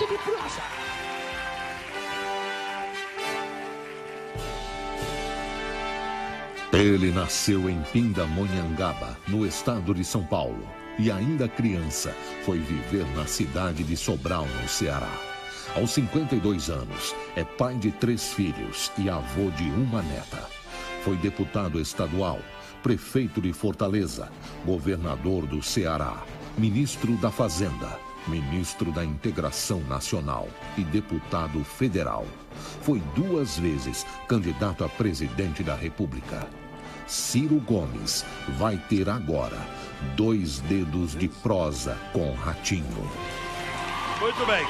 de prosa. Ele nasceu em Pindamonhangaba, no estado de São Paulo, e ainda criança foi viver na cidade de Sobral, no Ceará. Aos 52 anos, é pai de 3 filhos e avô de uma neta. Foi deputado estadual, prefeito de Fortaleza, governador do Ceará, ministro da Fazenda, ministro da Integração Nacional e deputado federal. Foi 2 vezes candidato a presidente da República. Ciro Gomes vai ter agora 2 dedos de prosa com Ratinho. Muito bem.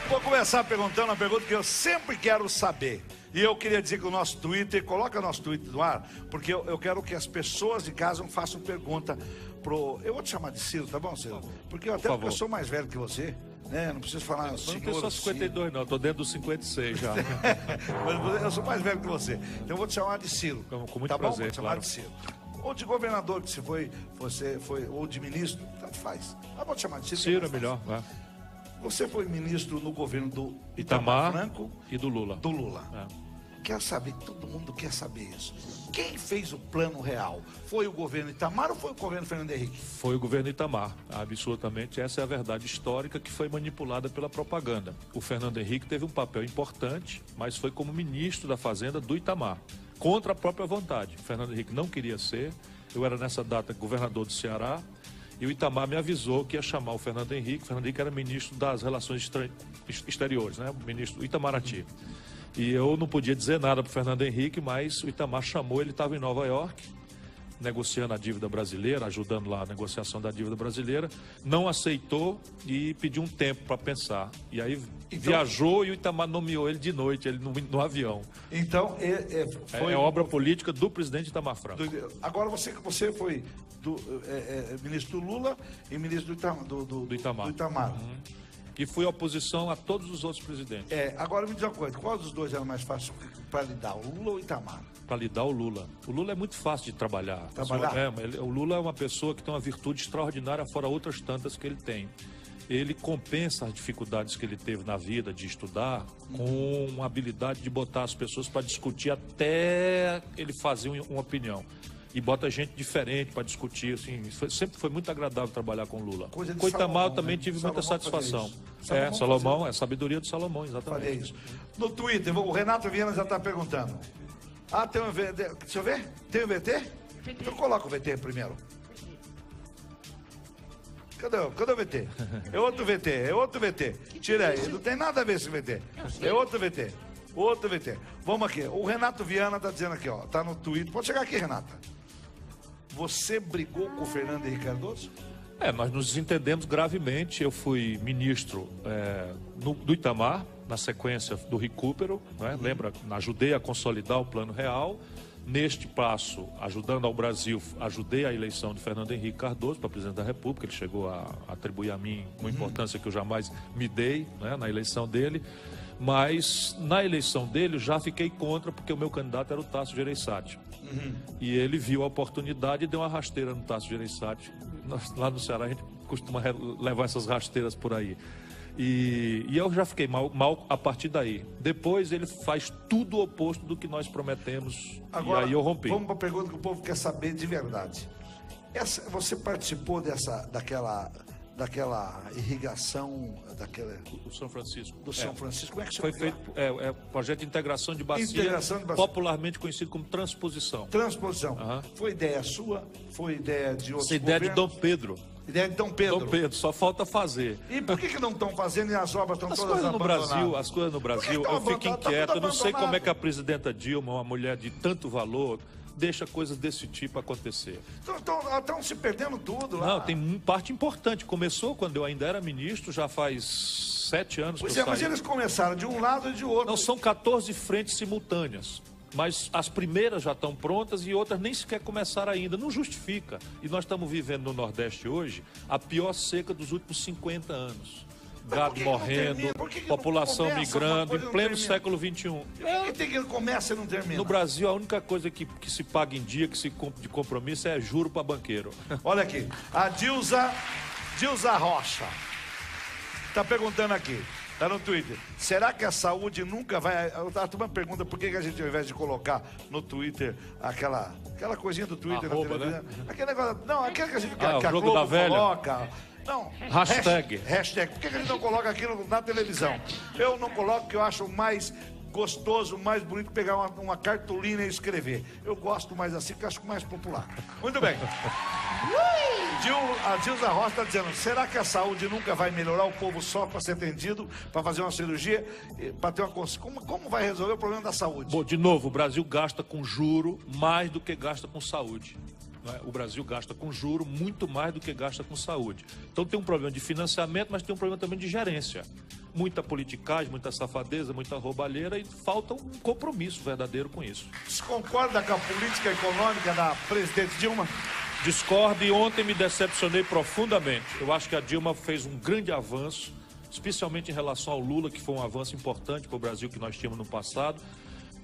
Vou começar perguntando uma pergunta que eu sempre quero saber. E eu queria dizer que o nosso Twitter, coloca nosso Twitter no ar, porque eu quero que as pessoas de casa façam pergunta pro... Eu vou te chamar de Ciro, tá bom, Ciro? Porque até porque eu sou mais velho que você, né? Não preciso falar senhor. Eu não tenho só 52 não, tô dentro dos 56 já. Mas eu sou mais velho que você, então eu vou te chamar de Ciro. Com muito tá prazer, bom? Vou te chamar claro. de Ciro. Ou de governador que você foi, ou de ministro, tanto faz. Mas vou te chamar de Ciro. Ciro é melhor, vai. Você foi ministro no governo do Itamar Franco e do Lula. Do Lula. Quer saber, todo mundo quer saber isso. Quem fez o plano real? Foi o governo Itamar ou foi o governo Fernando Henrique? Foi o governo Itamar, absolutamente. Essa é a verdade histórica que foi manipulada pela propaganda. O Fernando Henrique teve um papel importante, mas foi como ministro da Fazenda do Itamar, contra a própria vontade. O Fernando Henrique não queria ser, eu era nessa data governador do Ceará, e o Itamar me avisou que ia chamar o Fernando Henrique. O Fernando Henrique era ministro das Relações Exteriores, né? O ministro Itamaraty. E eu não podia dizer nada para o Fernando Henrique, mas o Itamar chamou, ele estava em Nova York, negociando a dívida brasileira, ajudando lá a negociação da dívida brasileira, não aceitou e pediu um tempo para pensar. E aí viajou e o Itamar nomeou ele de noite, ele no avião. Então, foi obra política do presidente Itamar Franco. Agora você foi ministro do Lula e ministro do Itamar. E fui oposição a todos os outros presidentes. Agora me diz uma coisa, qual dos dois era mais fácil para lidar, o Lula ou o Itamar? Para lidar o Lula. O Lula é muito fácil de trabalhar. O Lula é uma pessoa que tem uma virtude extraordinária, fora outras tantas que ele tem. Ele compensa as dificuldades que ele teve na vida de estudar com uma habilidade de botar as pessoas para discutir até ele fazer uma opinião. E bota gente diferente para discutir, assim, sempre foi muito agradável trabalhar com o Lula. Com o Itamar eu também tive muita satisfação. Salomão, é a sabedoria do Salomão, exatamente. Isso. No Twitter, o Renato Viana já está perguntando. Tem um VT? Deixa eu ver. Tem um VT? Então coloca o VT primeiro. Cadê o VT? É outro VT. Tira aí, não tem nada a ver esse VT. É outro VT. Vamos aqui. O Renato Viana está dizendo aqui, ó. Tá no Twitter. Pode chegar aqui, Renata. Você brigou com o Fernando Henrique Cardoso? Nós nos entendemos gravemente. Eu fui ministro do Itamar, na sequência do recupero, né? Lembra? Ajudei a consolidar o Plano Real. Neste passo, ajudando ao Brasil, ajudei a eleição de Fernando Henrique Cardoso para presidente da República. Ele chegou a atribuir a mim uma importância que eu jamais me dei, né, na eleição dele. Mas na eleição dele eu já fiquei contra, porque o meu candidato era o Tasso Gereissati. E ele viu a oportunidade e deu uma rasteira no Tasso Gereissati. Lá no Ceará a gente costuma levar essas rasteiras por aí. E eu já fiquei mal a partir daí. Depois ele faz tudo o oposto do que nós prometemos. Agora, e aí eu rompi. Vamos para a pergunta que o povo quer saber de verdade. Você participou daquela irrigação do São Francisco. Do São Francisco. Como é que chama? Foi feito projeto de integração de bacia, popularmente conhecido como transposição. Foi ideia sua? Foi ideia de outros governos? Ideia de Dom Pedro. Ideia de Dom Pedro. Dom Pedro, só falta fazer. E por que não estão fazendo e as obras estão todas abandonadas? As coisas no Brasil, eu fico inquieto. Eu não sei como é que a presidenta Dilma, uma mulher de tanto valor, deixa coisas desse tipo acontecer. Estão se perdendo tudo lá. Não, tem parte importante. Começou quando eu ainda era ministro, já faz 7 anos que eu saí. Mas eles começaram de um lado e de outro. Não, são 14 frentes simultâneas. Mas as primeiras já estão prontas e outras nem sequer começaram ainda. Não justifica. E nós estamos vivendo no Nordeste hoje a pior seca dos últimos 50 anos. Gado morrendo, população migrando, em pleno século XXI. Por que começa e não termina? No Brasil, a única coisa que se paga em dia, que se cumpre de compromisso, é juro para banqueiro. Olha aqui, a Dilza Rocha. Tá perguntando aqui, tá no Twitter. Será que a saúde nunca vai... A turma pergunta por que a gente, ao invés de colocar no Twitter aquela coisinha do Twitter Arroba, na televisão, né? aquele negócio... Não, aquele que a gente que o a jogo Globo da velha. coloca... Não, Hashtag. Hashtag. Por que a gente não coloca aquilo na televisão? Eu não coloco porque eu acho mais gostoso, mais bonito pegar uma cartolina e escrever. Eu gosto mais assim, porque eu acho mais popular. Muito bem. A Dilza Rocha está dizendo, será que a saúde nunca vai melhorar? O povo só para ser atendido, para fazer uma cirurgia, para ter uma consulta? Como vai resolver o problema da saúde? Bom, de novo, o Brasil gasta com juro mais do que gasta com saúde. O Brasil gasta com juro muito mais do que gasta com saúde. Então tem um problema de financiamento, mas tem um problema também de gerência. Muita politicagem, muita safadeza, muita roubalheira e falta um compromisso verdadeiro com isso. Você concorda com a política econômica da presidente Dilma? Discordo e ontem me decepcionei profundamente. Eu acho que a Dilma fez um grande avanço, especialmente em relação ao Lula, que foi um avanço importante para o Brasil que nós tínhamos no passado,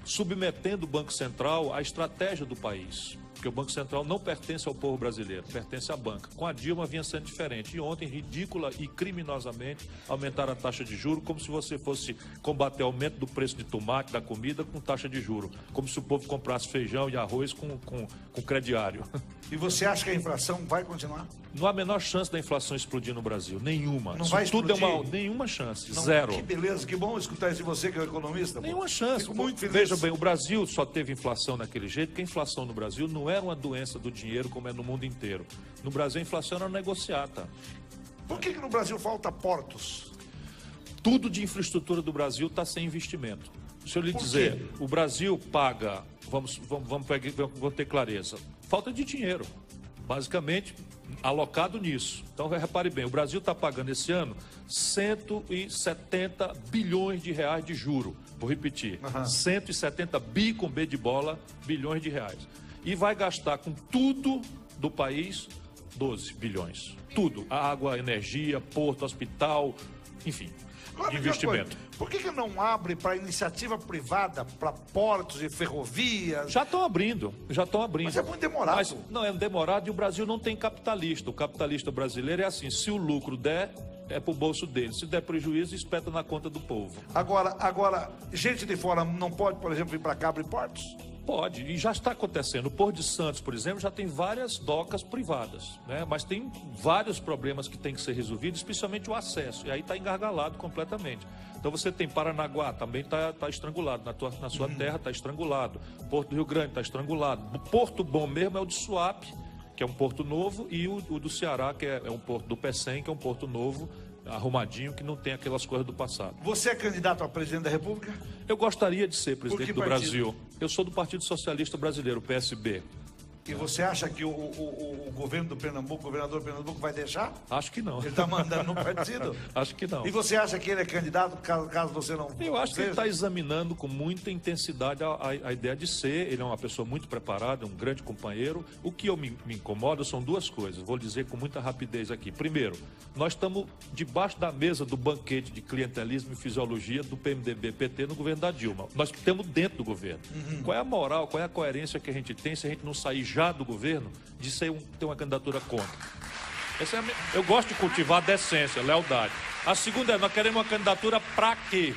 submetendo o Banco Central à estratégia do país. Porque o Banco Central não pertence ao povo brasileiro, pertence à banca. Com a Dilma vinha sendo diferente. E ontem, ridícula e criminosamente, aumentaram a taxa de juros como se você fosse combater o aumento do preço de tomate, da comida, com taxa de juros. Como se o povo comprasse feijão e arroz com crediário. E você acha que a inflação vai continuar? Não há a menor chance da inflação explodir no Brasil. Nenhuma. Não vai explodir? Nenhuma chance. Não, zero. Que beleza, que bom escutar isso de você, que é o economista. Nenhuma chance. Fico muito feliz. Veja bem, o Brasil só teve inflação daquele jeito, porque a inflação no Brasil não era uma doença do dinheiro como é no mundo inteiro. No Brasil, a inflação era negociada. Por que no Brasil falta portos? Tudo de infraestrutura do Brasil está sem investimento. Se eu lhe dizer, o Brasil paga, vamos ter clareza, falta de dinheiro, basicamente alocado nisso. Então, repare bem, o Brasil está pagando esse ano 170 bilhões de reais de juro. Vou repetir, 170 bi com B de bola, bilhões de reais. E vai gastar com tudo do país 12 bilhões. Tudo, água, energia, porto, hospital, enfim. De investimento. Por que não abre para iniciativa privada, para portos e ferrovias? Já estão abrindo. Mas é muito demorado. Mas não é demorado e o Brasil não tem capitalista. O capitalista brasileiro é assim, se o lucro der, é pro bolso dele. Se der prejuízo, espeta na conta do povo. Agora, gente de fora não pode, por exemplo, vir para cá abrir portos? Pode, e já está acontecendo. O Porto de Santos, por exemplo, já tem várias docas privadas, né? Mas tem vários problemas que tem que ser resolvidos, especialmente o acesso. E aí está engargalado completamente. Então você tem Paranaguá, também está estrangulado. Na sua terra está estrangulado. Porto do Rio Grande está estrangulado. Porto bom mesmo é o de Suape, que é um porto novo, e o do Ceará, que é um porto do Pecém, que é um porto novo, arrumadinho, que não tem aquelas coisas do passado. Você é candidato a presidente da República? Eu gostaria de ser presidente do Brasil. Eu sou do Partido Socialista Brasileiro, PSB. E você acha que o governo do Pernambuco, o governador do Pernambuco vai deixar? Acho que não. Ele está mandando no partido? Acho que não. E você acha que ele é candidato caso você não... Eu acho que ele está examinando com muita intensidade a ideia de ser. Ele é uma pessoa muito preparada, um grande companheiro. O que me incomoda são duas coisas. Vou dizer com muita rapidez aqui. Primeiro, nós estamos debaixo da mesa do banquete de clientelismo e fisiologia do PMDB-PT no governo da Dilma. Nós estamos dentro do governo. Qual é a moral, qual é a coerência que a gente tem se a gente não sair já do governo de ter uma candidatura contra? Eu gosto de cultivar decência, lealdade. A segunda é, nós queremos uma candidatura para quê?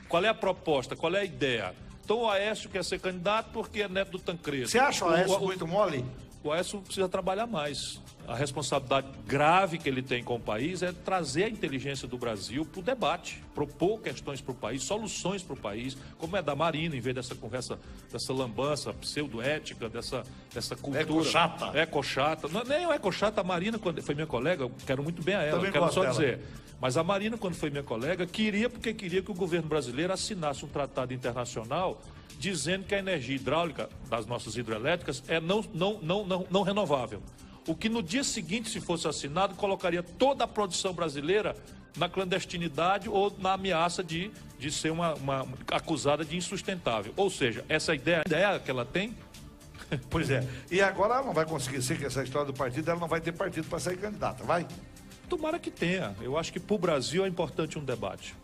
Qual é a proposta? Qual é a ideia? Então o Aécio quer ser candidato porque é neto do Tancredo. Você acha o Aécio muito mole? O Aécio precisa trabalhar mais. A responsabilidade grave que ele tem com o país é trazer a inteligência do Brasil para o debate, propor questões para o país, soluções para o país, como é da Marina, em vez dessa conversa, dessa lambança pseudoética, dessa cultura. Ecochata. Ecochata. Não, nem o ecochata, a Marina, quando foi minha colega, eu quero muito bem a ela, Também quero só dela. dizer. Mas a Marina, quando foi minha colega, queria que o governo brasileiro assinasse um tratado internacional dizendo que a energia hidráulica das nossas hidrelétricas é não renovável. O que no dia seguinte, se fosse assinado, colocaria toda a produção brasileira na clandestinidade ou na ameaça de ser uma acusada de insustentável. Ou seja, essa ideia que ela tem... Pois é. E agora ela não vai conseguir ser que essa história do partido, ela não vai ter partido para ser candidata, vai? Tomara que tenha. Eu acho que para o Brasil é importante um debate.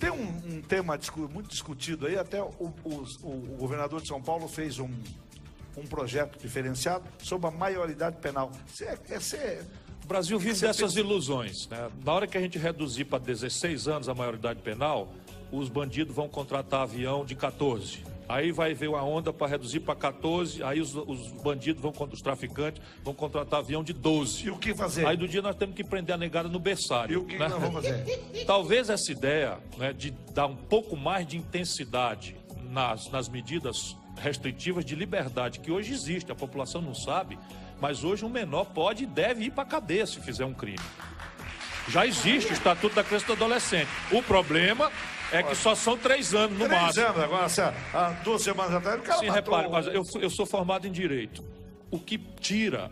Tem um tema muito discutido aí, até o governador de São Paulo fez um projeto diferenciado sobre a maioridade penal. Você O Brasil vive dessas ilusões, né? Na hora que a gente reduzir para 16 anos a maioridade penal, os bandidos vão contratar avião de 14. Aí vai ver uma onda para reduzir para 14, aí os bandidos os traficantes vão contratar avião de 12. E o que fazer? Aí do dia nós temos que prender a negada no berçário. E o que nós vamos fazer? Talvez essa ideia, né, de dar um pouco mais de intensidade nas medidas restritivas de liberdade, que hoje existe, a população não sabe, mas hoje um menor pode e deve ir para a cadeia se fizer um crime. Já existe o Estatuto da Criança e do Adolescente. O problema é que só são 3 anos no máximo. 3 anos, agora, há 2 semanas atrás, o cara Sim, matou... repare, mas eu sou formado em Direito. O que tira,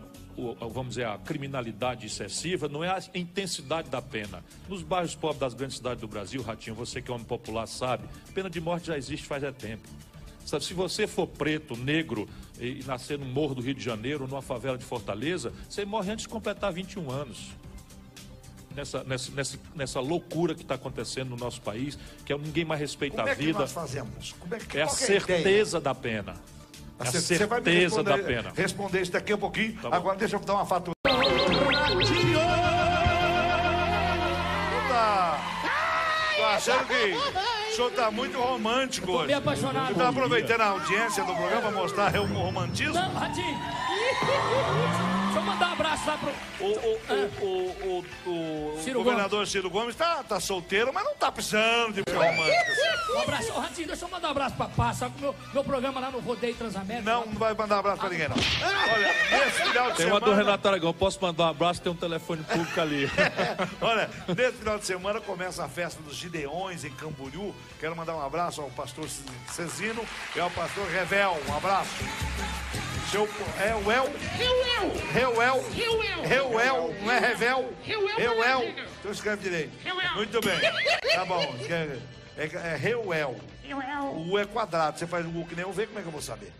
vamos dizer, a criminalidade excessiva não é a intensidade da pena. Nos bairros pobres das grandes cidades do Brasil, Ratinho, você que é homem popular sabe, pena de morte já existe faz tempo. Sabe, se você for preto, negro e nascer no Morro do Rio de Janeiro, numa favela de Fortaleza, você morre antes de completar 21 anos. Nessa loucura que está acontecendo no nosso país, que ninguém mais respeita a vida. Como é que nós fazemos? É a certeza da pena. É a certeza da pena. Responder isso daqui a pouquinho. Tá. Agora deixa eu dar uma fatura. Tô achando que o senhor tá muito romântico hoje. Me apaixonado. Você tá aproveitando a audiência do programa para mostrar o romantismo? Não, Ratinho. Deixa eu mandar um abraço lá pro... O governador Ciro Gomes tá solteiro, mas não tá precisando de romântico. Um abraço. Ô, Ratinho, deixa eu mandar um abraço pra Paz. Sabe que meu programa lá no Rodeio Transamérica... Não vai mandar um abraço pra ninguém, não. Olha, nesse final de tem semana... uma do Renato Aragão, posso mandar um abraço? Tem um telefone público ali. Olha, nesse final de semana começa a festa dos Gideões em Camboriú. Quero mandar um abraço ao pastor Cezino e ao pastor Revel. Um abraço. Reuel, não é Revel? Reuel. Então escreve direito. Muito bem. Tá bom. É Reuel. O U é quadrado. Você faz o U que nem o V, como é que eu vou saber?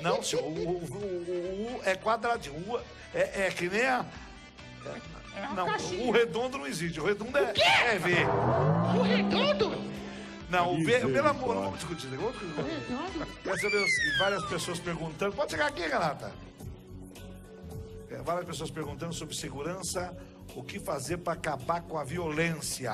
Não, senhor. O U é quadradinho. O U é que nem a... Não, o redondo não existe. O redondo é V. O redondo? Não, o V, pelo amor, não vamos discutir. Quer saber o seguinte, várias pessoas perguntando. Pode chegar aqui, Renata. Várias pessoas perguntando sobre segurança, o que fazer para acabar com a violência.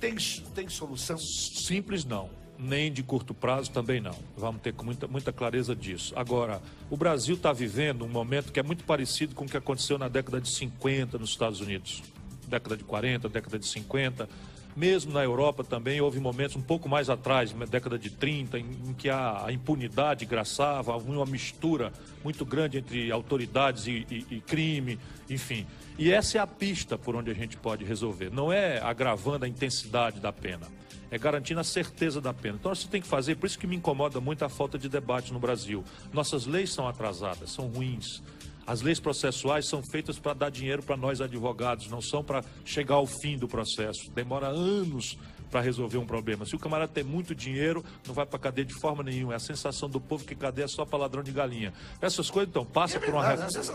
Tem solução? Simples não. Nem de curto prazo também não. Vamos ter com muita clareza disso. Agora, o Brasil está vivendo um momento que é muito parecido com o que aconteceu na década de 50 nos Estados Unidos. Década de 40, década de 50. Mesmo na Europa também houve momentos um pouco mais atrás, na década de 30, em que a impunidade graçava, uma mistura muito grande entre autoridades e crime, enfim. E essa é a pista por onde a gente pode resolver. Não é agravando a intensidade da pena, é garantindo a certeza da pena. Então, você tem que fazer, por isso que me incomoda muito a falta de debate no Brasil. Nossas leis são atrasadas, são ruins. As leis processuais são feitas para dar dinheiro para nós advogados, não são para chegar ao fim do processo. Demora anos para resolver um problema. Se o camarada tem muito dinheiro, não vai para cadeia de forma nenhuma. É a sensação do povo que cadeia é só para ladrão de galinha. Essas coisas, então, passa por uma...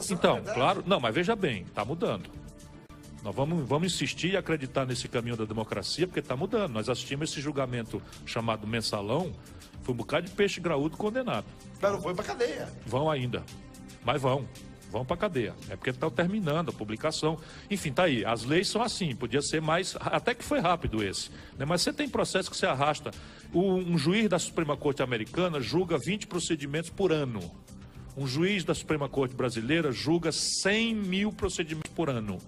Então, claro, não, mas veja bem, está mudando. Nós vamos insistir e acreditar nesse caminho da democracia, porque está mudando. Nós assistimos esse julgamento chamado Mensalão, foi um bocado de peixe graúdo condenado. Mas não foi para cadeia. Vão ainda, mas vão para cadeia. É porque está terminando a publicação. Enfim, tá aí. As leis são assim. Podia ser mais... Até que foi rápido esse. Né? Mas você tem processo que você arrasta. Um juiz da Suprema Corte americana julga 20 procedimentos por ano. Um juiz da Suprema Corte brasileira julga 100 mil procedimentos por ano.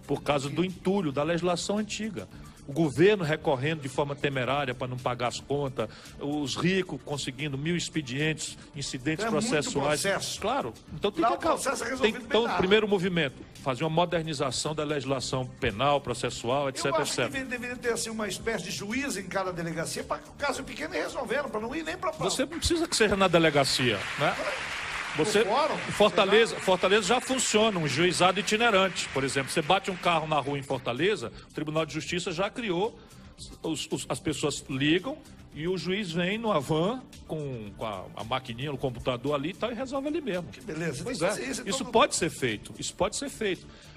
Por causa do entulho da legislação antiga. O governo recorrendo de forma temerária para não pagar as contas, os ricos conseguindo 1000 expedientes, incidentes processuais. Claro. Então tem que acabar. Então, primeiro movimento, fazer uma modernização da legislação penal, processual, etc. Eu acho que deveria ter assim, uma espécie de juiz em cada delegacia para o caso pequeno e resolvendo, para não ir nem para... Você não precisa que seja na delegacia, né? Fortaleza já funciona, um juizado itinerante. Por exemplo, você bate um carro na rua em Fortaleza, o Tribunal de Justiça já criou, as pessoas ligam e o juiz vem numa van com a maquininha, o computador ali e tal, e resolve ali mesmo. Que beleza. Pois é. Isso pode ser feito,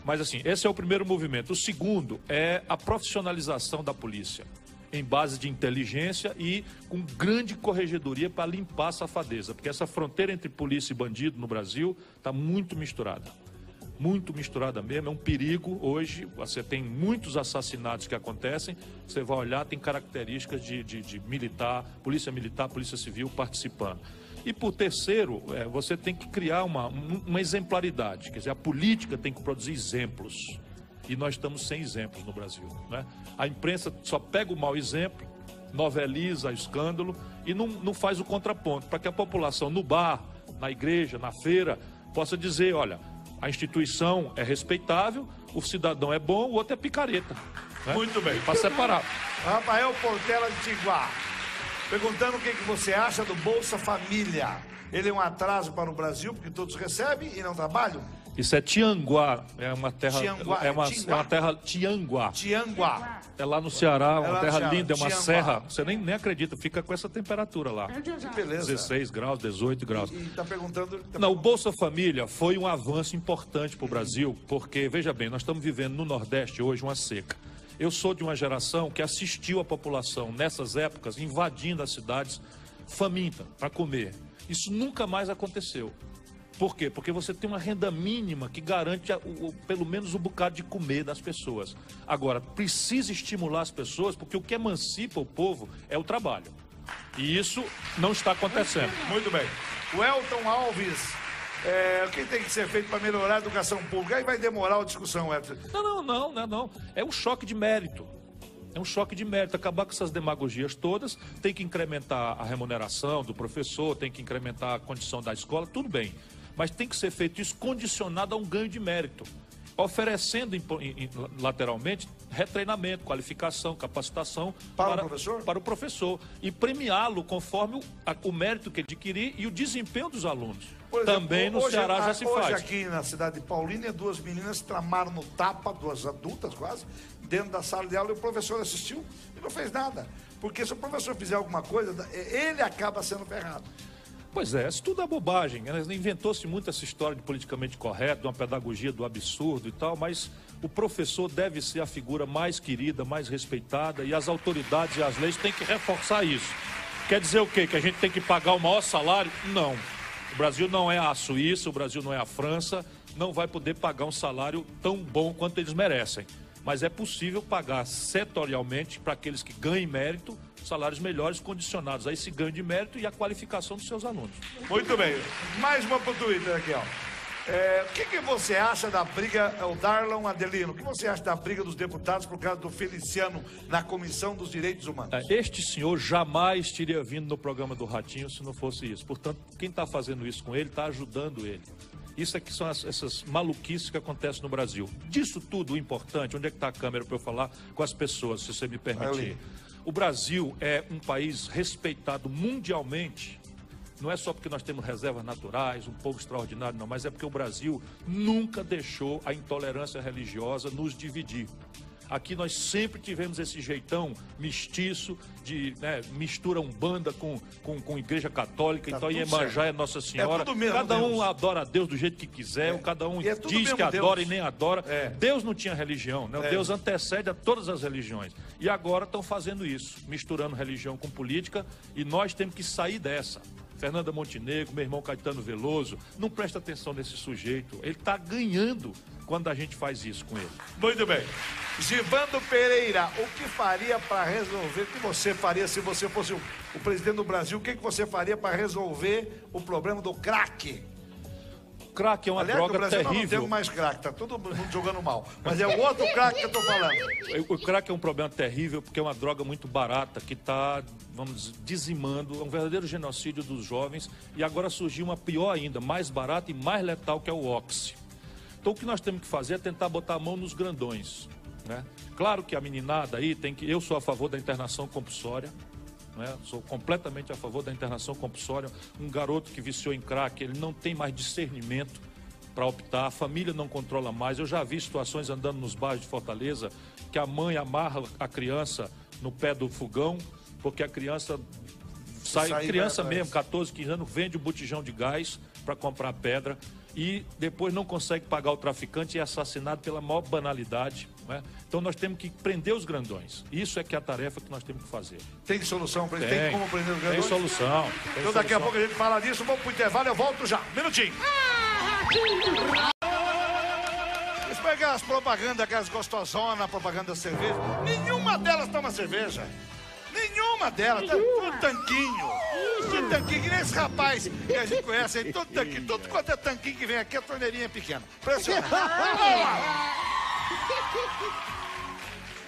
Mas assim, esse é o primeiro movimento. O segundo é a profissionalização da polícia, em base de inteligência e com grande corregedoria para limpar a safadeza. Porque essa fronteira entre polícia e bandido no Brasil está muito misturada. muito misturada mesmo, é um perigo. Hoje você tem muitos assassinatos que acontecem, você vai olhar, tem características de militar, polícia civil participando. E por terceiro, você tem que criar uma exemplaridade, quer dizer, a política tem que produzir exemplos. E nós estamos sem exemplos no Brasil, né? A imprensa só pega o mau exemplo, noveliza o escândalo e não faz o contraponto, para que a população no bar, na igreja, na feira, possa dizer, olha, a instituição é respeitável, o cidadão é bom, o outro é picareta. Né? Muito bem. Para separar. Rafael Portela de Tiguá, perguntando o que você acha do Bolsa Família. Ele é um atraso para o Brasil, porque todos recebem e não trabalham? Isso é Tianguá, é uma terra, Tianguá, é uma terra Tianguá. Tianguá. É lá no Ceará, uma terra linda, é uma Tianguá. serra. Você nem acredita, fica com essa temperatura lá. Que beleza. 16 graus, 18 graus. E está perguntando... Não, o Bolsa Família foi um avanço importante para o Brasil, porque, veja bem, nós estamos vivendo no Nordeste hoje uma seca. Eu sou de uma geração que assistiu a população, nessas épocas, invadindo as cidades faminta para comer. Isso nunca mais aconteceu. Por quê? Porque você tem uma renda mínima que garante pelo menos um bocado de comer das pessoas. Agora, precisa estimular as pessoas, porque o que emancipa o povo é o trabalho. E isso não está acontecendo. Muito bem. O Elton Alves, o que tem que ser feito para melhorar a educação pública? Aí vai demorar a discussão, Elton. Não. É um choque de mérito. É um choque de mérito, acabar com essas demagogias todas, tem que incrementar a remuneração do professor, tem que incrementar a condição da escola, tudo bem. Mas tem que ser feito isso condicionado a um ganho de mérito, oferecendo lateralmente retreinamento, qualificação, capacitação para o professor e premiá-lo conforme o mérito que adquirir e o desempenho dos alunos. Por exemplo, também no Ceará já se faz. Hoje aqui na cidade de Paulínia, duas meninas tramaram no tapa, duas adultas quase, dentro da sala de aula, e o professor assistiu e não fez nada. Porque se o professor fizer alguma coisa, ele acaba sendo ferrado. Pois é, isso tudo é bobagem. Inventou-se muito essa história de politicamente correto, de uma pedagogia do absurdo e tal, mas o professor deve ser a figura mais querida, mais respeitada, e as autoridades e as leis têm que reforçar isso. Quer dizer o quê? Que a gente tem que pagar o maior salário? Não. O Brasil não é a Suíça, o Brasil não é a França, não vai poder pagar um salário tão bom quanto eles merecem. Mas é possível pagar setorialmente para aqueles que ganhem mérito, salários melhores condicionados a esse ganho de mérito e a qualificação dos seus alunos. Muito bem. Mais uma para o Twitter aqui, ó. O que você acha da briga, o Darlan Adelino, o que você acha da briga dos deputados por causa do Feliciano na Comissão dos Direitos Humanos? Este senhor jamais teria vindo no programa do Ratinho se não fosse isso. Portanto, quem está fazendo isso com ele está ajudando ele. Isso aqui são essas maluquices que acontecem no Brasil. Disso tudo, o importante, onde é que está a câmera para eu falar com as pessoas, se você me permitir? O Brasil é um país respeitado mundialmente, não é só porque nós temos reservas naturais, um povo extraordinário, não, mas é porque o Brasil nunca deixou a intolerância religiosa nos dividir. Aqui nós sempre tivemos esse jeitão mestiço, mistura umbanda com igreja católica, tá, então Iemanjá é Nossa Senhora. Cada um adora a Deus do jeito que quiser, cada um diz que adora e nem adora. Deus não tinha religião, né? Deus antecede a todas as religiões. E agora estão fazendo isso, misturando religião com política, e nós temos que sair dessa. Fernanda Montenegro, meu irmão Caetano Veloso, não presta atenção nesse sujeito, ele está ganhando quando a gente faz isso com ele. Muito bem. Givando Pereira, o que faria para resolver, o que você faria se você fosse o presidente do Brasil, o que você faria para resolver o problema do crack? Crack é uma droga terrível. Nós não temos mais crack, tá todo mundo jogando mal. Mas é o outro crack que eu tô falando. O crack é um problema terrível porque é uma droga muito barata que está, vamos dizer, dizimando, é um verdadeiro genocídio dos jovens. E agora surgiu uma pior ainda, mais barata e mais letal, que é o oxi. Então o que nós temos que fazer é tentar botar a mão nos grandões, né? Claro que a meninada aí tem que... Eu sou a favor da internação compulsória, né? Sou completamente a favor da internação compulsória. Um garoto que viciou em crack, ele não tem mais discernimento para optar, a família não controla mais. Eu já vi situações andando nos bairros de Fortaleza que a mãe amarra a criança no pé do fogão, porque a criança criança mesmo, 14, 15 anos, vende o botijão de gás para comprar pedra e depois não consegue pagar o traficante e é assassinado pela maior banalidade, né? Então nós temos que prender os grandões. Isso é que é a tarefa que nós temos que fazer. Tem solução para isso? Tem como prender os grandões? Tem solução. Então daqui a pouco a gente fala disso. Vamos pro intervalo, eu volto já. Minutinho. aquelas propagandas, aquelas gostosonas, propaganda da cerveja. Nenhuma delas toma cerveja. Nenhuma delas. Tudo tanquinho. Tudo tanquinho, que nem esse rapaz que a gente conhece aí. Tudo tanquinho. Tudo quanto é tanquinho que vem aqui, a torneirinha é pequena. Impressionante.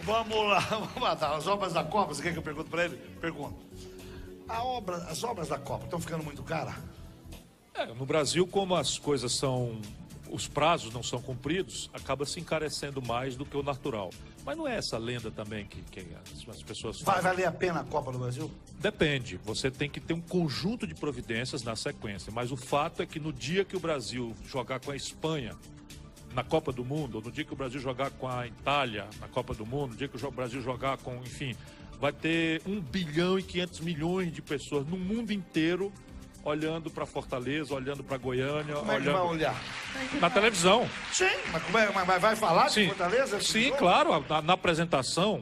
Vamos lá. Vamos lá. As obras da Copa, você quer que eu pergunte pra ele? Pergunto. As obras da Copa estão ficando muito caras? No Brasil, como as coisas são... Os prazos não são cumpridos, acaba se encarecendo mais do que o natural. Mas não é essa lenda também que as pessoas falam. Vai valer a pena a Copa do Brasil? Depende. Você tem que ter um conjunto de providências na sequência. Mas o fato é que no dia que o Brasil jogar com a Espanha na Copa do Mundo, ou no dia que o Brasil jogar com a Itália na Copa do Mundo, no dia que o Brasil jogar com, enfim, vai ter 1 bilhão e 500 milhões de pessoas no mundo inteiro olhando para Fortaleza, olhando para Goiânia. Como é que vai olhar? Na televisão. Sim, mas vai falar de Fortaleza? Sim, claro. Na apresentação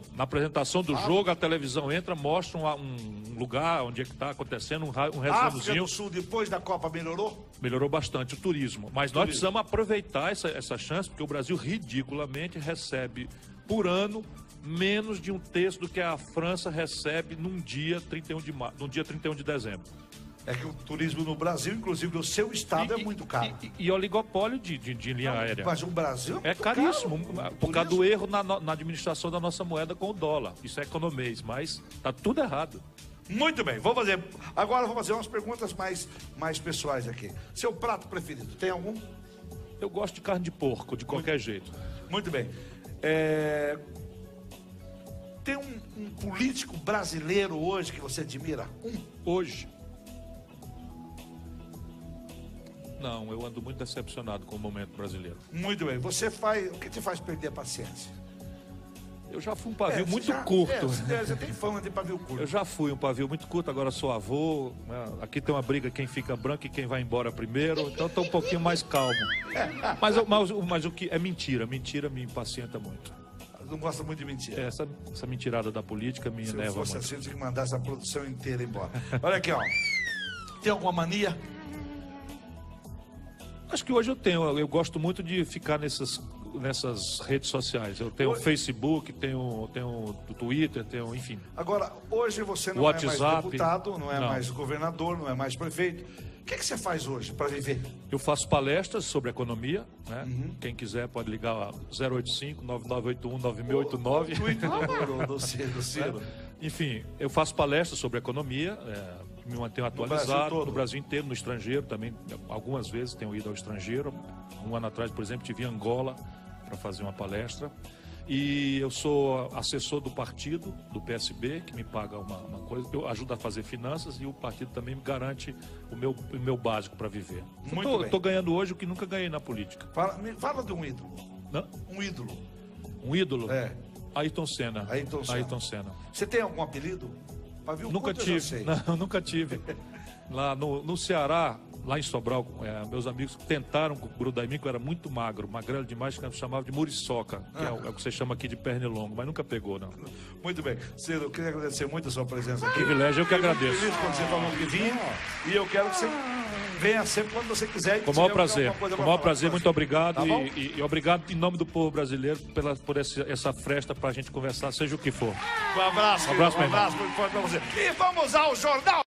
do jogo, a televisão entra, mostra um lugar onde é que está acontecendo, um resumozinho. A África do Sul, depois da Copa, melhorou? Melhorou bastante o turismo. Mas nós precisamos aproveitar essa chance, porque o Brasil ridiculamente recebe por ano menos de 1/3 do que a França recebe num dia 31 de dezembro. É que o turismo no Brasil, inclusive do seu estado, é muito caro. E oligopólio de linha aérea. Mas o Brasil é caríssimo, por causa do erro na administração da nossa moeda com o dólar. Isso é economês, mas tá tudo errado. Muito bem, agora vou fazer umas perguntas mais pessoais aqui. Seu prato preferido, tem algum? Eu gosto de carne de porco, de qualquer jeito. Muito bem. Tem um político brasileiro hoje que você admira? Hoje? Não, eu ando muito decepcionado com o momento brasileiro. Muito bem. O que te faz perder a paciência? Eu já fui um pavio muito curto. Você tem fama de pavio curto. Eu já fui um pavio muito curto, agora sou avô. Aqui tem uma briga, quem fica branco e quem vai embora primeiro. Então estou um pouquinho mais calmo. Mas o que é mentira me impacienta muito. Não gosta muito de mentira. Essa mentirada da política me enerva muito. Se fosse assim, tinha que mandar essa produção inteira embora. Olha aqui, ó. Tem alguma mania? Acho que hoje eu gosto muito de ficar nessas redes sociais. Eu tenho o Facebook, tenho o Twitter, enfim. Agora, hoje você não é mais deputado, não é mais governador, não é mais prefeito. O que você faz hoje para viver? Eu faço palestras sobre economia, né? Quem quiser pode ligar a 085-9981-9689. Do Ciro. Enfim, eu faço palestras sobre economia, me mantenho atualizado no Brasil inteiro, no estrangeiro também. Algumas vezes tenho ido ao estrangeiro. Um ano atrás, por exemplo, estive em Angola para fazer uma palestra. E eu sou assessor do partido, do PSB, que me paga uma coisa. Eu ajudo a fazer finanças e o partido também me garante o meu básico para viver. Estou ganhando hoje o que nunca ganhei na política. Fala de um ídolo. Não? Um ídolo. Um ídolo? É. Ayrton Senna. Ayrton Senna. Você tem algum apelido? Pavio nunca curto, tive. Não, nunca tive. Lá no Ceará, lá em Sobral, meus amigos tentaram grudar em mim, que eu era muito magro, magrelo demais, que eu chamava de muriçoca, que é o que você chama aqui de pernilongo, mas nunca pegou, não. Muito bem. Ciro, eu queria agradecer muito a sua presença aqui. Privilégio, eu que agradeço. Feliz quando você falou que vinha, e eu quero que você venha sempre quando você quiser. Com o maior prazer. Com o maior prazer, muito obragado. Tá, e obrigado em nome do povo brasileiro por essa fresta pra gente conversar, seja o que for. Um abraço, um abraço muito forte pra você. E vamos ao Jornal